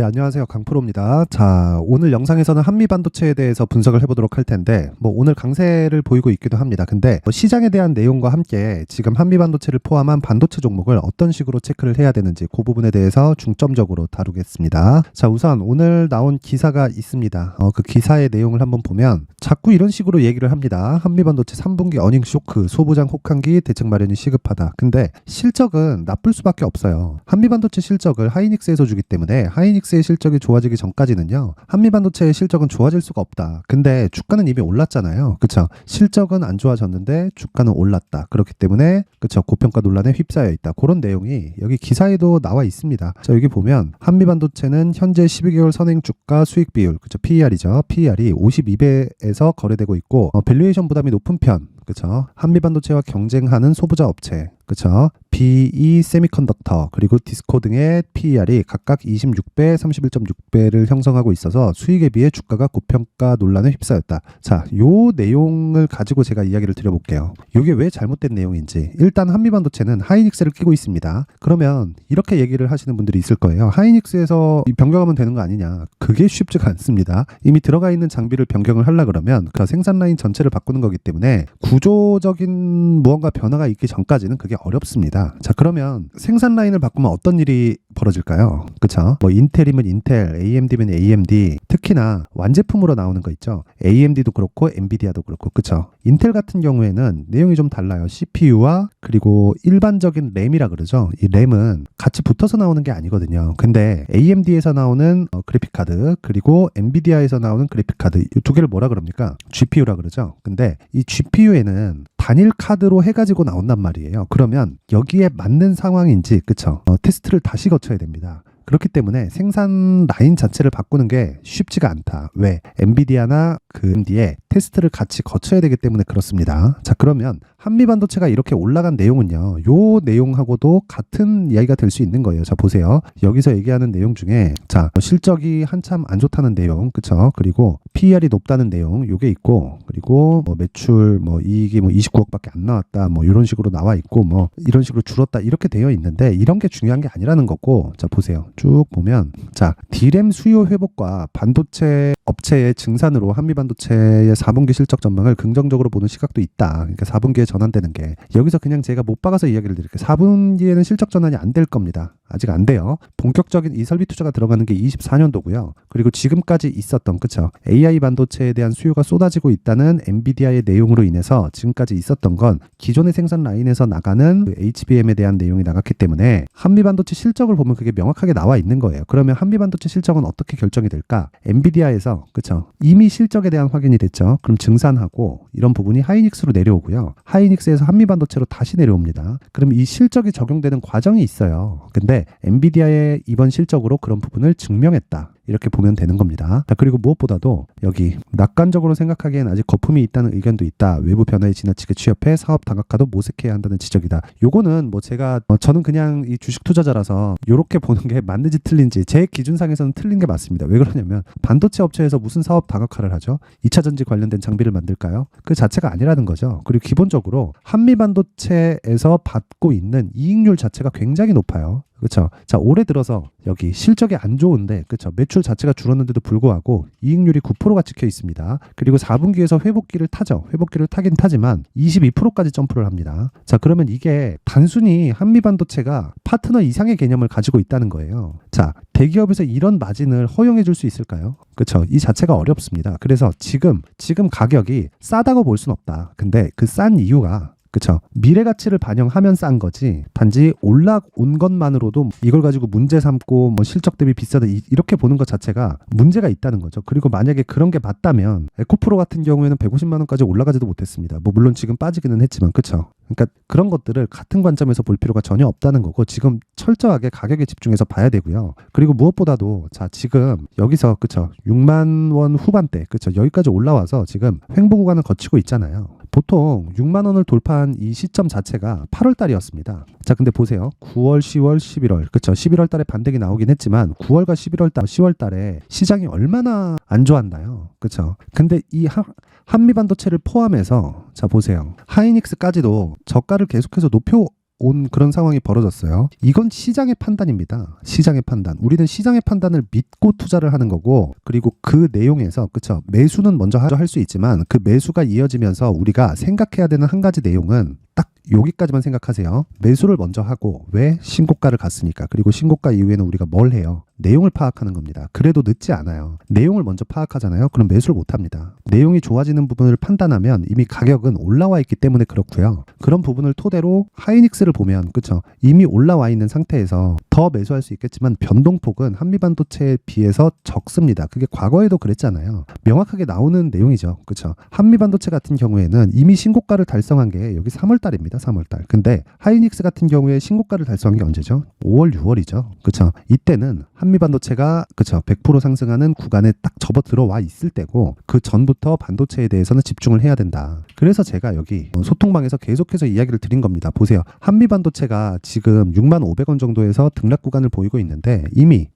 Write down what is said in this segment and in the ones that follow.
네, 안녕하세요. 강프로입니다. 자, 오늘 영상에서는 한미반도체에 대해서 분석을 해보도록 할 텐데, 오늘 강세를 보이고 있기도 합니다. 근데 시장에 대한 내용과 함께 지금 한미반도체를 포함한 반도체 종목을 어떤 식으로 체크를 해야 되는지 그 부분에 대해서 중점적으로 다루겠습니다. 자, 우선 오늘 나온 기사가 있습니다. 그 기사의 내용을 한번 보면 자꾸 이런 식으로 얘기를 합니다. 한미반도체 3분기 어닝 쇼크, 소부장 혹한기 대책 마련이 시급하다. 근데 실적은 나쁠 수밖에 없어요. 한미반도체 실적을 하이닉스에서 주기 때문에 하이닉스의 실적이 좋아지기 전까지는요, 한미반도체의 실적은 좋아질 수가 없다. 근데 주가는 이미 올랐잖아요. 그쵸? 실적은 안 좋아졌는데 주가는 올랐다. 그렇기 때문에 그쵸? 고평가 논란에 휩싸여 있다. 그런 내용이 여기 기사에도 나와 있습니다. 자, 여기 보면 한미반도체는 현재 12개월 선행 주가 수익 비율, 그쵸? PER이죠. PER이 52배에서 거래되고 있고, 밸류에이션 부담이 높은 편, 그쵸? 한미반도체와 경쟁하는 소부자 업체, 그쵸? BE 세미컨덕터 그리고 디스코 등의 PER이 각각 26배, 31.6배를 형성하고 있어서 수익에 비해 주가가 고평가 논란에 휩싸였다. 자, 요 내용을 가지고 제가 이야기를 드려볼게요. 이게 왜 잘못된 내용인지. 일단 한미반도체는 하이닉스를 끼고 있습니다. 그러면 이렇게 얘기를 하시는 분들이 있을 거예요. 하이닉스에서 변경하면 되는 거 아니냐. 그게 쉽지가 않습니다. 이미 들어가 있는 장비를 변경을 하려 그러면 그 생산 라인 전체를 바꾸는 거기 때문에 구조적인 무언가 변화가 있기 전까지는 그게 어렵습니다. 자, 그러면 생산 라인을 바꾸면 어떤 일이 벌어질까요? 그쵸? 인텔이면 인텔, AMD면 AMD, 특히나 완제품으로 나오는 거 있죠? AMD도 그렇고 엔비디아도 그렇고, 그쵸? 인텔 같은 경우에는 내용이 좀 달라요. CPU와 그리고 일반적인 램이라 그러죠? 이 램은 같이 붙어서 나오는 게 아니거든요. 근데 AMD에서 나오는 그래픽카드, 그리고 엔비디아에서 나오는 그래픽카드, 이 두 개를 뭐라 그럽니까? GPU라 그러죠? 근데 이 GPU에는 단일 카드로 해가지고 나온단 말이에요. 그러면 여기에 맞는 상황인지, 그쵸? 테스트를 다시 거쳐야 됩니다. 그렇기 때문에 생산 라인 자체를 바꾸는 게 쉽지가 않다. 왜? 엔비디아나 그 AMD에 테스트를 같이 거쳐야 되기 때문에 그렇습니다. 자, 그러면 한미반도체가 이렇게 올라간 내용은요, 요 내용하고도 같은 이야기가 될 수 있는 거예요. 자, 보세요. 여기서 얘기하는 내용 중에, 자, 실적이 한참 안 좋다는 내용, 그쵸? 그리고 PER이 높다는 내용, 요게 있고, 그리고 매출, 이익이 29억밖에 안 나왔다, 이런 식으로 나와 있고, 이런 식으로 줄었다, 이렇게 되어 있는데, 이런 게 중요한 게 아니라는 거고, 자, 보세요. 쭉 보면, 자, D램 수요 회복과 반도체 업체의 증산으로 한미반도체의 4분기 실적 전망을 긍정적으로 보는 시각도 있다. 그러니까 4분기에 전환되는 게, 여기서 그냥 제가 못 박아서 이야기를 드릴게요. 4분기에는 실적 전환이 안 될 겁니다. 아직 안 돼요. 본격적인 이 설비 투자가 들어가는 게 24년도고요. 그리고 지금까지 있었던, 그쵸? AI 반도체에 대한 수요가 쏟아지고 있다는 엔비디아의 내용으로 인해서 지금까지 있었던 건 기존의 생산 라인에서 나가는 HBM에 대한 내용이 나갔기 때문에 한미 반도체 실적을 보면 그게 명확하게 나와 있는 거예요. 그러면 한미 반도체 실적은 어떻게 결정이 될까? 엔비디아에서, 그쵸? 이미 실적에 대한 확인이 됐죠. 그럼 증산하고 이런 부분이 하이닉스로 내려오고요. 하이닉스에서 한미 반도체로 다시 내려옵니다. 그럼 이 실적이 적용되는 과정이 있어요. 근데 엔비디아의 이번 실적으로 그런 부분을 증명했다. 이렇게 보면 되는 겁니다. 자, 그리고 무엇보다도 여기 낙관적으로 생각하기엔 아직 거품이 있다는 의견도 있다. 외부 변화에 지나치게 취업해 사업 다각화도 모색해야 한다는 지적이다. 요거는 저는 그냥 이 주식 투자자라서 요렇게 보는 게 맞는지 틀린지 제 기준상에서는 틀린 게 맞습니다. 왜 그러냐면 반도체 업체에서 무슨 사업 다각화를 하죠? 2차 전지 관련된 장비를 만들까요? 그 자체가 아니라는 거죠. 그리고 기본적으로 한미 반도체에서 받고 있는 이익률 자체가 굉장히 높아요. 그렇죠. 자, 올해 들어서 여기 실적이 안 좋은데, 그렇죠, 매출 자체가 줄었는데도 불구하고 이익률이 9%가 찍혀 있습니다. 그리고 4분기에서 회복기를 타죠. 회복기를 타긴 타지만 22%까지 점프를 합니다. 자, 그러면 이게 단순히 한미반도체가 파트너 이상의 개념을 가지고 있다는 거예요. 자, 대기업에서 이런 마진을 허용해 줄 수 있을까요? 그렇죠. 이 자체가 어렵습니다. 그래서 지금 가격이 싸다고 볼 순 없다. 근데 그 싼 이유가, 그쵸, 미래 가치를 반영하면 싼 거지, 단지 올라온 것만으로도 이걸 가지고 문제 삼고 실적 대비 비싸다 이렇게 보는 것 자체가 문제가 있다는 거죠. 그리고 만약에 그런 게 맞다면 에코프로 같은 경우에는 150만 원까지 올라가지도 못했습니다. 물론 지금 빠지기는 했지만, 그쵸. 그러니까 그런 것들을 같은 관점에서 볼 필요가 전혀 없다는 거고, 지금 철저하게 가격에 집중해서 봐야 되고요. 그리고 무엇보다도, 자, 지금 여기서, 그쵸, 6만 원 후반대, 그쵸, 여기까지 올라와서 지금 횡보 구간을 거치고 있잖아요. 보통 6만 원을 돌파한 이 시점 자체가 8월 달이었습니다. 자, 근데 보세요. 9월, 10월, 11월. 그쵸? 11월 달에 반등이 나오긴 했지만 9월과 11월 달, 10월 달에 시장이 얼마나 안 좋았나요? 그쵸? 근데 이 한미 반도체를 포함해서, 자, 보세요. 하이닉스까지도 저가를 계속해서 높여 온 그런 상황이 벌어졌어요. 이건 시장의 판단입니다. 시장의 판단. 우리는 시장의 판단을 믿고 투자를 하는 거고, 그리고 그 내용에서 그쵸, 매수는 먼저 할 수 있지만 그 매수가 이어지면서 우리가 생각해야 되는 한 가지 내용은 딱 여기까지만 생각하세요. 매수를 먼저 하고, 왜? 신고가를 갔으니까. 그리고 신고가 이후에는 우리가 뭘 해요? 내용을 파악하는 겁니다. 그래도 늦지 않아요. 내용을 먼저 파악하잖아요. 그럼 매수를 못 합니다. 내용이 좋아지는 부분을 판단하면 이미 가격은 올라와 있기 때문에 그렇고요. 그런 부분을 토대로 하이닉스를 보면 그쵸, 이미 올라와 있는 상태에서 더 매수할 수 있겠지만 변동폭은 한미반도체에 비해서 적습니다. 그게 과거에도 그랬잖아요. 명확하게 나오는 내용이죠. 그쵸? 한미반도체 같은 경우에는 이미 신고가를 달성한 게 여기 3월달입니다. 3월달. 근데 하이닉스 같은 경우에 신고가를 달성한 게 언제죠? 5월, 6월이죠. 그쵸? 이때는 한미반도체가 그쵸, 100% 상승하는 구간에 딱 접어 들어와 있을 때고, 그 전부터 반도체에 대해서는 집중을 해야 된다. 그래서 제가 여기 소통방에서 계속해서 이야기를 드린 겁니다. 보세요. 한미반도체가 지금 65,000원 정도에서 등락 구간을 보이고 있는데 이미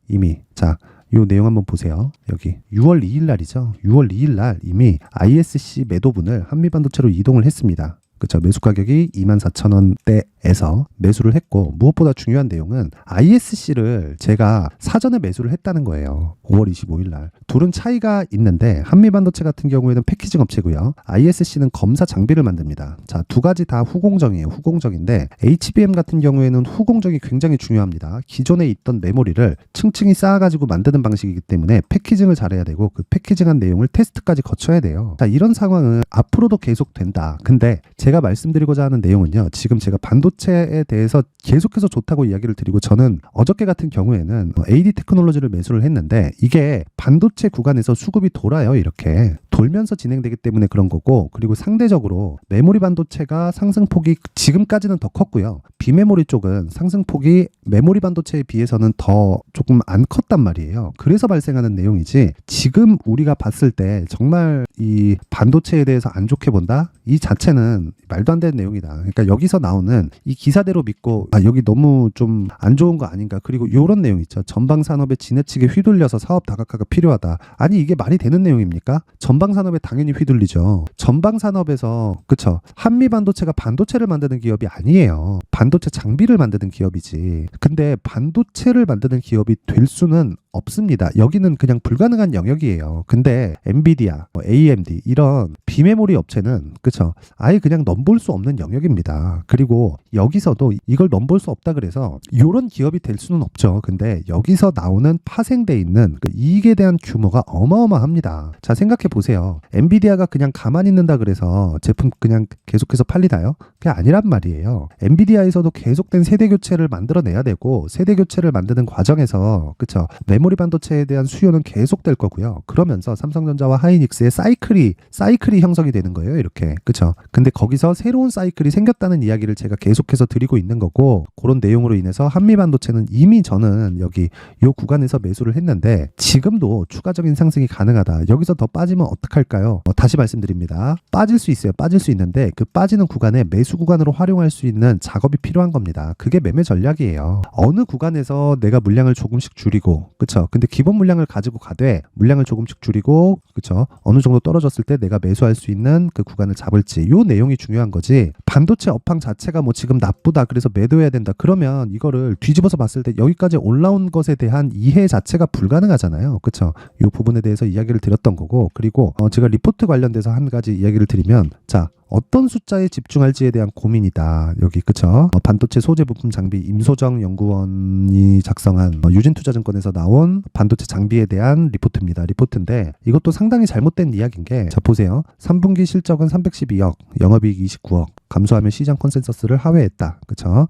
자, 요 내용 한번 보세요. 여기 6월 2일 날이죠. 6월 2일 날 이미 ISC 매도분을 한미반도체로 이동을 했습니다. 그쵸? 매수 가격이 24,000원대에서 매수를 했고, 무엇보다 중요한 내용은 ISC를 제가 사전에 매수를 했다는 거예요. 5월 25일 날. 둘은 차이가 있는데 한미반도체 같은 경우에는 패키징 업체고요. ISC는 검사 장비를 만듭니다. 자, 두 가지 다 후공정이에요. 후공정인데 HBM 같은 경우에는 후공정이 굉장히 중요합니다. 기존에 있던 메모리를 층층이 쌓아가지고 만드는 방식이기 때문에 패키징을 잘해야 되고, 그 패키징한 내용을 테스트까지 거쳐야 돼요. 자, 이런 상황은 앞으로도 계속된다. 근데 제가 말씀드리고자 하는 내용은요, 지금 제가 반도체에 대해서 계속해서 좋다고 이야기를 드리고, 저는 어저께 같은 경우에는 AD 테크놀로지를 매수를 했는데 이게 반도체 구간에서 수급이 돌아요. 이렇게 돌면서 진행되기 때문에 그런 거고, 그리고 상대적으로 메모리 반도체가 상승폭이 지금까지는 더 컸고요. 비메모리 쪽은 상승폭이 메모리 반도체에 비해서는 더 조금 안 컸단 말이에요. 그래서 발생하는 내용이지, 지금 우리가 봤을 때 정말 이 반도체에 대해서 안 좋게 본다? 이 자체는 말도 안 되는 내용이다. 그러니까 여기서 나오는 이 기사대로 믿고 여기 너무 좀 안 좋은 거 아닌가. 그리고 이런 내용 있죠. 전방 산업에 지나치게 휘둘려서 사업 다각화가 필요하다. 아니 이게 말이 되는 내용입니까? 전방 산업에 당연히 휘둘리죠. 전방 산업에서 그쵸, 한미 반도체가 반도체를 만드는 기업이 아니에요. 반도체 장비를 만드는 기업이지. 근데 반도체를 만드는 기업이 될 수는 없습니다. 여기는 그냥 불가능한 영역이에요. 근데 엔비디아, AMD 이런 비메모리 업체는 그쵸, 아예 그냥 넘볼 수 없는 영역입니다. 그리고 여기서도 이걸 넘볼 수 없다 그래서 이런 기업이 될 수는 없죠. 근데 여기서 나오는 파생돼 있는 그 이익에 대한 규모가 어마어마합니다. 자, 생각해 보세요. 엔비디아가 그냥 가만히 있는다 그래서 제품 그냥 계속해서 팔리나요? 그게 아니란 말이에요. 엔비디아에서도 계속된 세대 교체를 만들어내야 되고, 세대 교체를 만드는 과정에서 그쵸, 메모리 반도체에 대한 수요는 계속될 거고요. 그러면서 삼성전자와 하이닉스의 사이클이 형성이 되는 거예요. 이렇게. 그쵸? 근데 거기서 새로운 사이클이 생겼다는 이야기를 제가 계속해서 드리고 있는 거고, 그런 내용으로 인해서 한미 반도체는 이미 저는 여기 요 구간에서 매수를 했는데 지금도 추가적인 상승이 가능하다. 여기서 더 빠지면 어떡할까요? 다시 말씀드립니다. 빠질 수 있어요. 빠질 수 있는데 그 빠지는 구간에 매수 구간으로 활용할 수 있는 작업이 필요한 겁니다. 그게 매매 전략이에요. 어느 구간에서 내가 물량을 조금씩 줄이고, 그쵸? 근데 기본 물량을 가지고 가되 물량을 조금씩 줄이고, 그쵸? 어느 정도 떨어졌을 때 내가 매수할 수 있는 그 구간을 잡을지, 요 내용이 중요한 거지. 반도체 업황 자체가 뭐 지금 나쁘다 그래서 매도해야 된다 그러면 이거를 뒤집어서 봤을 때 여기까지 올라온 것에 대한 이해 자체가 불가능하잖아요. 그쵸? 요 부분에 대해서 이야기를 드렸던 거고, 그리고 제가 리포트 관련돼서 한 가지 이야기를 드리면, 자, 어떤 숫자에 집중할지에 대한 고민이다. 여기 그쵸? 반도체 소재 부품 장비 임소정 연구원이 작성한 유진투자증권에서 나온 반도체 장비에 대한 리포트입니다. 리포트인데 이것도 상당히 잘못된 이야기인 게, 자 보세요. 3분기 실적은 312억, 영업이익 29억, 감소하며 시장 컨센서스를 하회했다. 그쵸?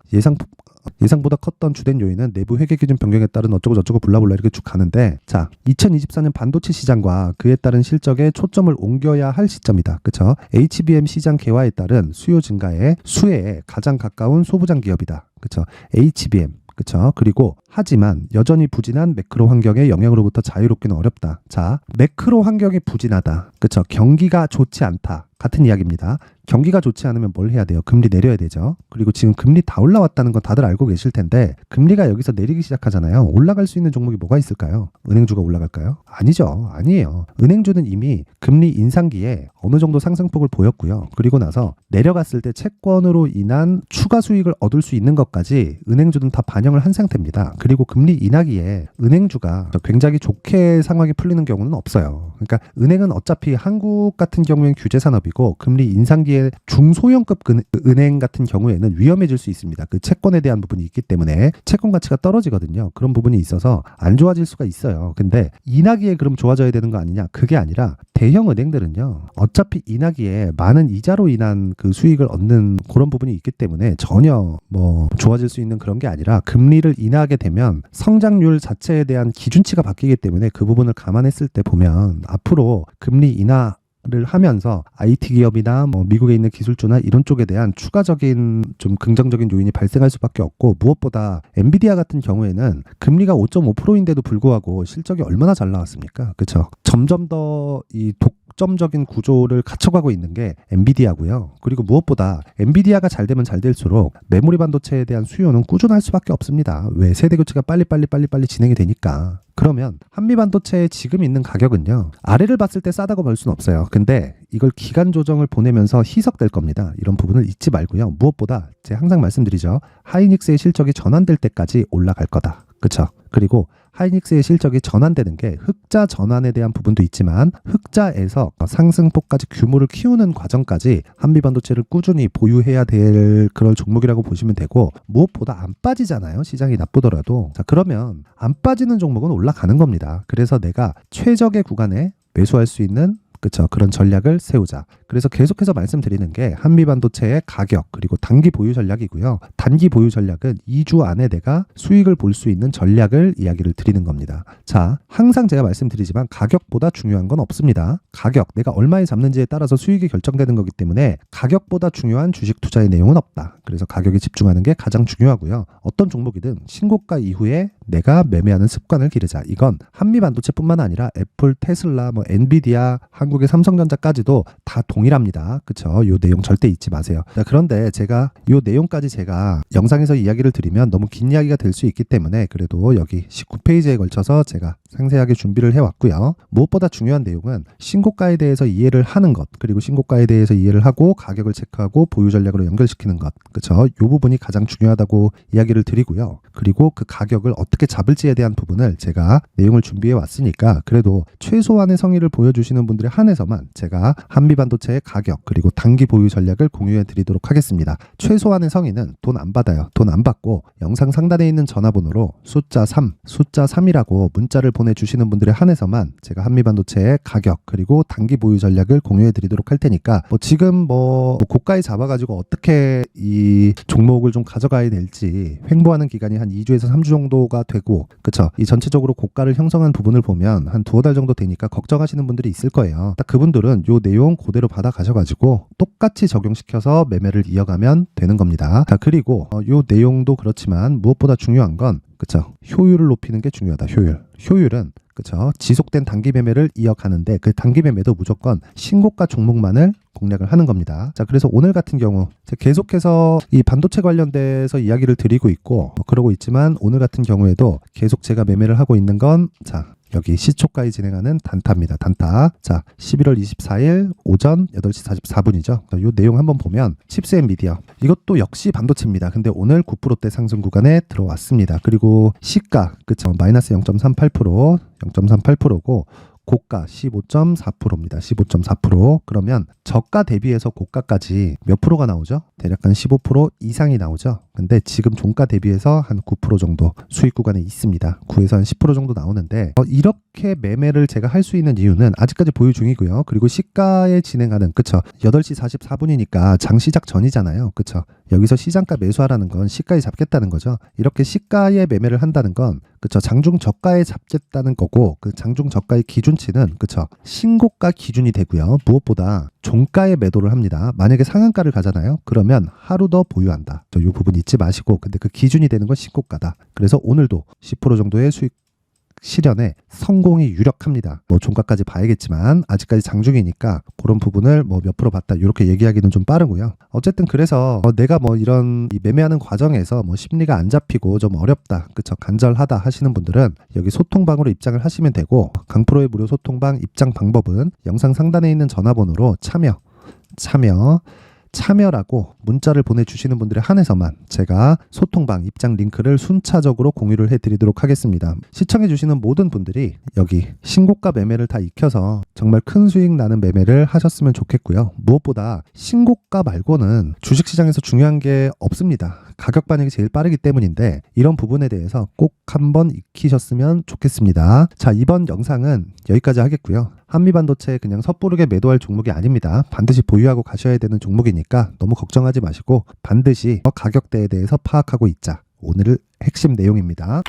예상보다 컸던 주된 요인은 내부 회계 기준 변경에 따른 어쩌고 저쩌고 블라블라 이렇게 쭉 가는데, 자 2024년 반도체 시장과 그에 따른 실적에 초점을 옮겨야 할 시점이다. 그쵸? HBM 시장 개화에 따른 수요 증가에 수혜에 가장 가까운 소부장 기업이다. 그쵸? HBM. 그쵸? 그리고 하지만 여전히 부진한 매크로 환경의 영향으로부터 자유롭기는 어렵다. 자, 매크로 환경이 부진하다. 그쵸? 경기가 좋지 않다. 같은 이야기입니다. 경기가 좋지 않으면 뭘 해야 돼요? 금리 내려야 되죠. 그리고 지금 금리 다 올라왔다는 건 다들 알고 계실 텐데 금리가 여기서 내리기 시작하잖아요. 올라갈 수 있는 종목이 뭐가 있을까요? 은행주가 올라갈까요? 아니죠. 아니에요. 은행주는 이미 금리 인상기에 어느 정도 상승폭을 보였고요. 그리고 나서 내려갔을 때 채권으로 인한 추가 수익을 얻을 수 있는 것까지 은행주는 다 반영을 한 상태입니다. 그리고 금리 인하기에 은행주가 굉장히 좋게 상황이 풀리는 경우는 없어요. 그러니까 은행은 어차피 한국 같은 경우엔 규제 산업이고 금리 인상기에 중소형급 은행 같은 경우에는 위험해질 수 있습니다. 그 채권에 대한 부분이 있기 때문에 채권 가치가 떨어지거든요. 그런 부분이 있어서 안 좋아질 수가 있어요. 근데 인하기에 그럼 좋아져야 되는 거 아니냐? 그게 아니라 대형 은행들은요. 어차피 인하기에 많은 이자로 인한 그 수익을 얻는 그런 부분이 있기 때문에 전혀 뭐 좋아질 수 있는 그런 게 아니라 금리를 인하하게 되면 성장률 자체에 대한 기준치가 바뀌기 때문에 그 부분을 감안했을 때 보면 앞으로 금리 인하 를 하면서 IT 기업이나 뭐 미국에 있는 기술주나 이런 쪽에 대한 추가적인 좀 긍정적인 요인이 발생할 수밖에 없고 무엇보다 엔비디아 같은 경우에는 금리가 5.5%인데도 불구하고 실적이 얼마나 잘 나왔습니까? 그렇죠? 점점 더 이 독점적인 구조를 갖춰가고 있는 게 엔비디아고요. 그리고 무엇보다 엔비디아가 잘 되면 잘 될수록 메모리 반도체에 대한 수요는 꾸준할 수밖에 없습니다. 왜? 세대 교체가 빨리 진행이 되니까. 그러면 한미반도체의 지금 있는 가격은요. 아래를 봤을 때 싸다고 볼 수는 없어요. 근데 이걸 기간 조정을 보내면서 희석될 겁니다. 이런 부분을 잊지 말고요. 무엇보다 제가 항상 말씀드리죠. 하이닉스의 실적이 전환될 때까지 올라갈 거다. 그렇죠? 그리고 하이닉스의 실적이 전환되는 게 흑자 전환에 대한 부분도 있지만 흑자에서 상승폭까지 규모를 키우는 과정까지 한미반도체를 꾸준히 보유해야 될 그런 종목이라고 보시면 되고 무엇보다 안 빠지잖아요. 시장이 나쁘더라도. 자, 그러면 안 빠지는 종목은 올라가는 겁니다. 그래서 내가 최적의 구간에 매수할 수 있는 그렇죠. 그런 전략을 세우자. 그래서 계속해서 말씀드리는 게 한미반도체의 가격 그리고 단기 보유 전략이고요. 단기 보유 전략은 2주 안에 내가 수익을 볼 수 있는 전략을 이야기를 드리는 겁니다. 자, 항상 제가 말씀드리지만 가격보다 중요한 건 없습니다. 가격, 내가 얼마에 잡는지에 따라서 수익이 결정되는 거기 때문에 가격보다 중요한 주식 투자의 내용은 없다. 그래서 가격에 집중하는 게 가장 중요하고요. 어떤 종목이든 신고가 이후에 내가 매매하는 습관을 기르자. 이건 한미반도체뿐만 아니라 애플, 테슬라, 뭐 엔비디아, 한국의 삼성전자까지도 다 동일합니다. 그쵸? 요 내용 절대 잊지 마세요. 자, 그런데 제가 요 내용까지 제가 영상에서 이야기를 드리면 너무 긴 이야기가 될 수 있기 때문에 그래도 여기 19페이지에 걸쳐서 제가 상세하게 준비를 해왔고요. 무엇보다 중요한 내용은 신고가에 대해서 이해를 하는 것, 그리고 신고가에 대해서 이해를 하고 가격을 체크하고 보유 전략으로 연결시키는 것. 그쵸? 요 부분이 가장 중요하다고 이야기를 드리고요. 그리고 그 가격을 어떻게 잡을지에 대한 부분을 제가 내용을 준비해 왔으니까 그래도 최소한의 성의를 보여주시는 분들에 한해서만 제가 한미반도체의 가격 그리고 단기 보유 전략을 공유해 드리도록 하겠습니다. 최소한의 성의는 돈 안 받아요. 돈 안 받고 영상 상단에 있는 전화번호로 숫자 3이라고 문자를 보내주시는 분들에 한해서만 제가 한미반도체의 가격 그리고 단기 보유 전략을 공유해 드리도록 할 테니까 뭐 지금 뭐 고가에 잡아가지고 어떻게 이 종목을 좀 가져가야 될지 횡보하는 기간이 한 2주에서 3주 정도가 되고 그쵸? 이 전체적으로 고가를 형성한 부분을 보면 한 두어 달 정도 되니까 걱정하시는 분들이 있을 거예요. 딱 그분들은 요 내용 그대로 받아 가셔가지고 똑같이 적용시켜서 매매를 이어가면 되는 겁니다. 자, 그리고 요 내용도 그렇지만 무엇보다 중요한 건 그쵸? 효율을 높이는 게 중요하다. 효율은 그쵸? 지속된 단기 매매를 이어가는데 그 단기 매매도 무조건 신고가 종목만을 공략을 하는 겁니다. 자, 그래서 오늘 같은 경우 계속해서 이 반도체 관련돼서 이야기를 드리고 있고 그러고 있지만 오늘 같은 경우에도 계속 제가 매매를 하고 있는 건 자, 여기 시초가에 진행하는 단타입니다. 단타. 자, 11월 24일 오전 8시 44분이죠. 이 내용 한번 보면 칩스 엔비디아. 이것도 역시 반도체입니다. 근데 오늘 9%대 상승 구간에 들어왔습니다. 그리고 시가, 그쵸. 마이너스 0.38%, 0.38%고 고가 15.4%입니다. 15.4%. 그러면 저가 대비해서 고가까지 몇 프로가 나오죠? 대략 한 15% 이상이 나오죠. 근데 지금 종가 대비해서 한 9% 정도 수익 구간에 있습니다. 9에서 한 10% 정도 나오는데 이렇게 매매를 제가 할 수 있는 이유는 아직까지 보유 중이고요. 그리고 시가에 진행하는 그쵸? 8시 44분이니까 장 시작 전이잖아요. 그쵸? 여기서 시장가 매수하라는 건 시가에 잡겠다는 거죠. 이렇게 시가에 매매를 한다는 건 그쵸. 장중 저가에 잡겠다는 거고, 그 장중 저가의 기준치는, 그쵸. 신고가 기준이 되고요. 무엇보다 종가에 매도를 합니다. 만약에 상한가를 가잖아요. 그러면 하루 더 보유한다. 이 부분 잊지 마시고, 근데 그 기준이 되는 건 신고가다. 그래서 오늘도 10% 정도의 수익 실현에 성공이 유력합니다. 뭐 종가까지 봐야겠지만 아직까지 장중이니까 그런 부분을 뭐 몇 프로 봤다 이렇게 얘기하기는 좀 빠르고요. 어쨌든 그래서 내가 뭐 이런 이 매매하는 과정에서 뭐 심리가 안 잡히고 좀 어렵다, 그쵸, 간절하다 하시는 분들은 여기 소통방으로 입장을 하시면 되고, 강프로의 무료 소통방 입장 방법은 영상 상단에 있는 전화번호로 참여라고 문자를 보내주시는 분들에 한해서만 제가 소통방 입장 링크를 순차적으로 공유를 해드리도록 하겠습니다. 시청해주시는 모든 분들이 여기 신고가 매매를 다 익혀서 정말 큰 수익 나는 매매를 하셨으면 좋겠고요. 무엇보다 신고가 말고는 주식시장에서 중요한 게 없습니다. 가격 반영이 제일 빠르기 때문인데 이런 부분에 대해서 꼭 한번 익히셨으면 좋겠습니다. 자, 이번 영상은 여기까지 하겠고요. 한미반도체 그냥 섣부르게 매도할 종목이 아닙니다. 반드시 보유하고 가셔야 되는 종목이니까 너무 걱정하지 마시고 반드시 가격대에 대해서 파악하고 있자. 오늘의 핵심 내용입니다.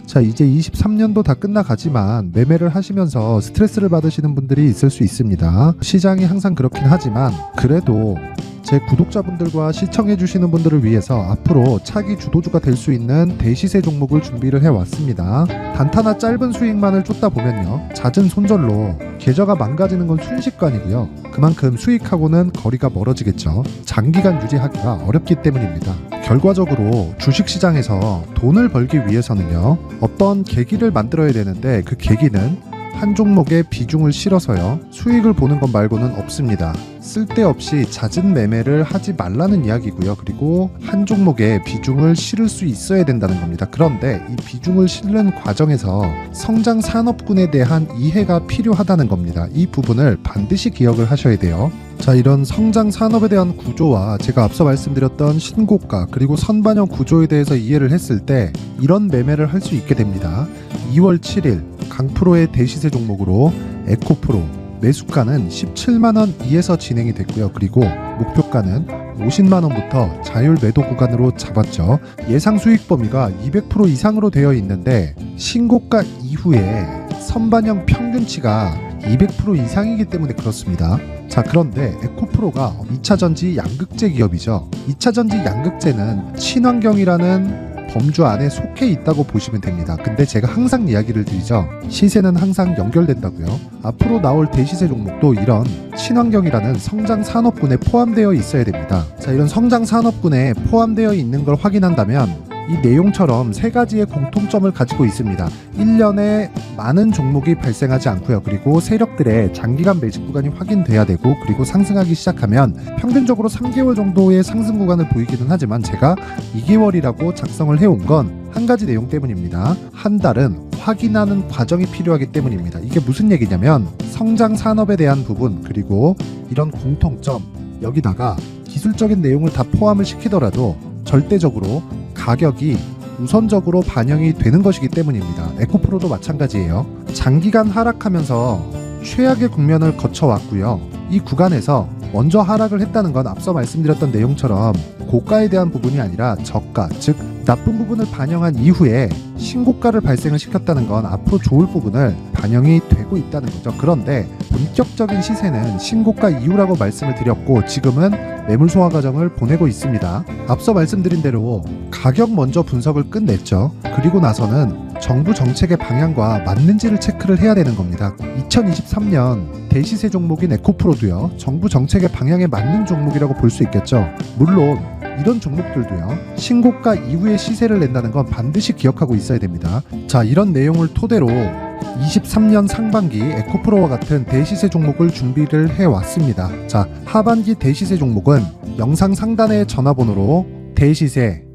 자, 이제 23년도 다 끝나가지만 매매를 하시면서 스트레스를 받으시는 분들이 있을 수 있습니다. 시장이 항상 그렇긴 하지만 그래도 제 구독자분들과 시청해주시는 분들을 위해서 앞으로 차기 주도주가 될 수 있는 대시세 종목을 준비를 해왔습니다. 단타나 짧은 수익만을 쫓다 보면요, 잦은 손절로 계좌가 망가지는 건 순식간이고요. 그만큼 수익하고는 거리가 멀어지겠죠. 장기간 유지하기가 어렵기 때문입니다. 결과적으로 주식시장에서 돈을 벌기 위해서는요, 어떤 계기를 만들어야 되는데 그 계기는 한 종목에 비중을 실어서요, 수익을 보는 것 말고는 없습니다. 쓸데없이 잦은 매매를 하지 말라는 이야기고요. 그리고 한 종목에 비중을 실을 수 있어야 된다는 겁니다. 그런데 이 비중을 실는 과정에서 성장 산업군에 대한 이해가 필요하다는 겁니다. 이 부분을 반드시 기억을 하셔야 돼요. 자, 이런 성장 산업에 대한 구조와 제가 앞서 말씀드렸던 신고가 그리고 선반영 구조에 대해서 이해를 했을 때 이런 매매를 할 수 있게 됩니다. 2월 7일 강프로의 대시세 종목으로 에코프로 매수가는 17만원 이에서 진행이 됐고요. 그리고 목표가는 50만원부터 자율 매도 구간으로 잡았죠. 예상 수익 범위가 200% 이상으로 되어 있는데 신고가 이후에 선반영 평균치가 200% 이상이기 때문에 그렇습니다. 자, 그런데 에코프로가 2차전지 양극재 기업이죠. 2차전지 양극재는 친환경이라는 범주 안에 속해 있다고 보시면 됩니다. 근데 제가 항상 이야기를 드리죠. 시세는 항상 연결된다고요. 앞으로 나올 대시세 종목도 이런 친환경이라는 성장 산업군에 포함되어 있어야 됩니다. 자, 이런 성장 산업군에 포함되어 있는 걸 확인한다면 이 내용처럼 세 가지의 공통점을 가지고 있습니다. 1년에 많은 종목이 발생하지 않고요. 그리고 세력들의 장기간 매집 구간이 확인돼야 되고, 그리고 상승하기 시작하면 평균적으로 3개월 정도의 상승 구간을 보이기는 하지만 제가 2개월이라고 작성을 해온 건 한 가지 내용 때문입니다. 한 달은 확인하는 과정이 필요하기 때문입니다. 이게 무슨 얘기냐면 성장 산업에 대한 부분 그리고 이런 공통점, 여기다가 기술적인 내용을 다 포함을 시키더라도 절대적으로 가격이 우선적으로 반영이 되는 것이기 때문입니다. 에코프로도 마찬가지예요. 장기간 하락하면서 최악의 국면을 거쳐왔고요. 이 구간에서 먼저 하락을 했다는 건 앞서 말씀드렸던 내용처럼 고가에 대한 부분이 아니라 저가, 즉 나쁜 부분을 반영한 이후에 신고가를 발생을 시켰다는 건 앞으로 좋을 부분을 반영이 되고 있다는 거죠. 그런데 본격적인 시세는 신고가 이후라고 말씀을 드렸고 지금은 매물 소화 과정을 보내고 있습니다. 앞서 말씀드린 대로 가격 먼저 분석을 끝냈죠. 그리고 나서는 정부 정책의 방향과 맞는지를 체크를 해야 되는 겁니다. 2023년 대시세 종목인 에코프로도요, 정부 정책의 방향에 맞는 종목이라고 볼 수 있겠죠. 물론 이런 종목들도요, 신고가 이후에 시세를 낸다는 건 반드시 기억하고 있어야 됩니다. 자, 이런 내용을 토대로 23년 상반기 에코프로와 같은 대시세 종목을 준비를 해왔습니다. 자, 하반기 대시세 종목은 영상 상단의 전화번호로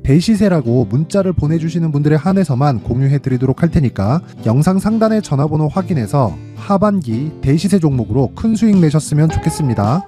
대시세라고 문자를 보내주시는 분들에 한해서만 공유해드리도록 할 테니까 영상 상단의 전화번호 확인해서 하반기 대시세 종목으로 큰 수익 내셨으면 좋겠습니다.